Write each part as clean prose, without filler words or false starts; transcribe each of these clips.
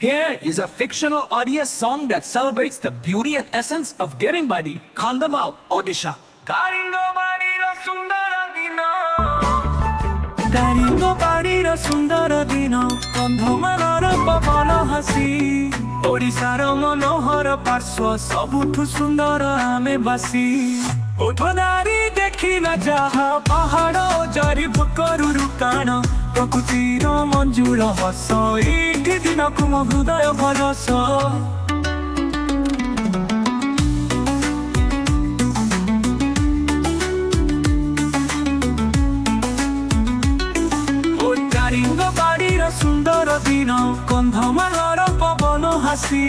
Here is a fictional audio song that celebrates the beauty and essence of Deringbadi, Kandhamal, Odisha. ଦାରିଙ୍ଗବାଡ଼ିର ସୁନ୍ଦର ଦିନ କନ୍ଧମାଳର ପବନ ହସି ଓଡ଼ିଶାର ମନୋହର ପାର୍ଶ୍ୱ ସବୁଠୁ ସୁନ୍ଦର ଆମେ ବାସି ଓଠଦାରି ଦେଖିନ ଯାହା ପାହାଡ଼ ଜରି ବୁକରୁ କାଣ ପ୍ରକୃତିର ମଞ୍ଜୁଳ ହସ ଏଇଠି ଦିନକୁ ମୋ ହୃଦୟ ଭରସ ଦାରିଙ୍ଗବାଡ଼ିର ସୁନ୍ଦର ଦିନ କନ୍ଧମାଳର ପବନ ହାସି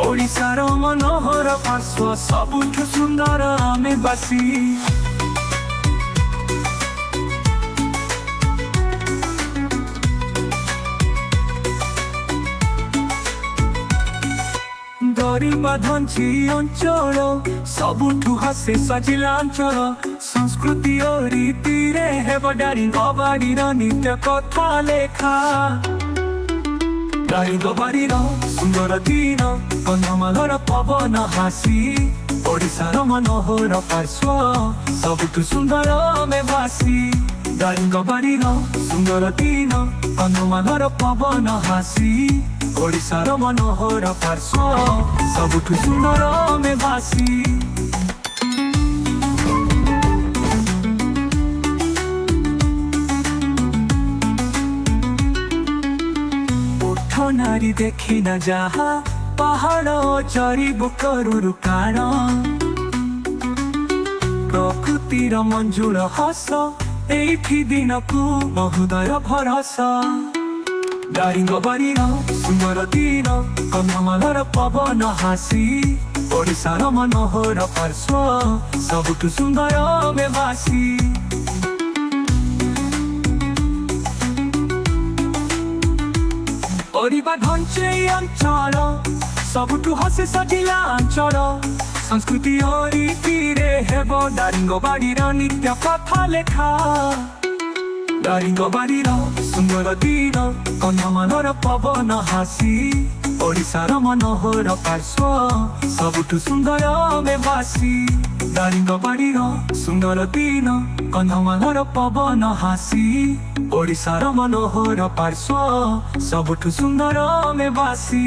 ଓଡ଼ିଶାର ମନୋହର ପାର୍ଶ୍ୱ ସବୁଠୁ ସୁନ୍ଦର ଆମେ ବାସି ଦରିବା ଧଞ୍ଚି ଅଞ୍ଚଳ ସବୁଠୁ ହସେ ସଜିଲା ଅଞ୍ଚଳ ସଂସ୍କୃତି ଓ ରୀତିରେ ହେବ ଦାରିଙ୍ଗବାଡ଼ିର ନିତ୍ୟ କଥା ଲେଖା ଦାରିଙ୍ଗବାଡ଼ିର ସୁନ୍ଦର ଦିନ କନ୍ଧମାଳର ପବନ ହାସି ଓଡ଼ିଶାର ମନୋହର ପାର୍ଶ୍ୱ ସବୁଠୁ ସୁନ୍ଦର ଆମେ ବାସି ଦାରିଙ୍ଗବାଡ଼ିର ସୁନ୍ଦର ଦିନ କନ୍ଧମାଳର ପବନ ହାସି ଓଡ଼ିଶାର ମନୋହର ପାର୍ଶ୍ୱ ସବୁଠୁ ସୁନ୍ଦର ଆମେ ବାସି ଉଠ ନାରୀ ଦେଖିନା ଯାହା ପାହାଡ଼ ଚରି ବୁକରୁ କାଣ ପ୍ରକୃତିର ମଞ୍ଜୁଳ ହସ ଏଇଠି ଦିନକୁ ମୋ ହୃଦୟ ଭରସା ଦାରିଙ୍ଗବାଡ଼ିର ସୁନ୍ଦର ଦିନ କନ୍ଧମାଳର ପବନ ହାସି ଓଡ଼ିଶାର ମନୋହର ପାର୍ଶ୍ୱ ସବୁଠୁ ସୁନ୍ଦର ଆମେ ବାସି ପରିବା ଢଞ୍ଚେଇ ଅଞ୍ଚଳ ସବୁଠୁ ହସେ ସଜିଲା ଅଞ୍ଚଳ ସଂସ୍କୃତି ଓ ରୀତିରେ ହେବ ଦାରିଙ୍ଗବାଡ଼ିର ନିତ୍ୟ କଥା ଲେଖା ଦାରିଙ୍ଗବାଡ଼ିର ସୁନ୍ଦର ଦିନ କନ୍ଧମାଳର ପବନ ହାସି ଓଡ଼ିଶାର ମନୋହର ପାର୍ଶ୍ୱ ସବୁଠୁ ସୁନ୍ଦର ଆମେ ବାସି ଦାରିଙ୍ଗବାଡ଼ିର ସୁନ୍ଦର ଦିନ କନ୍ଧମାଳର ପବନ ହାସି ଓଡ଼ିଶାର ମନୋହର ପାର୍ଶ୍ୱ ସବୁଠୁ ସୁନ୍ଦର ଆମେ ବାସି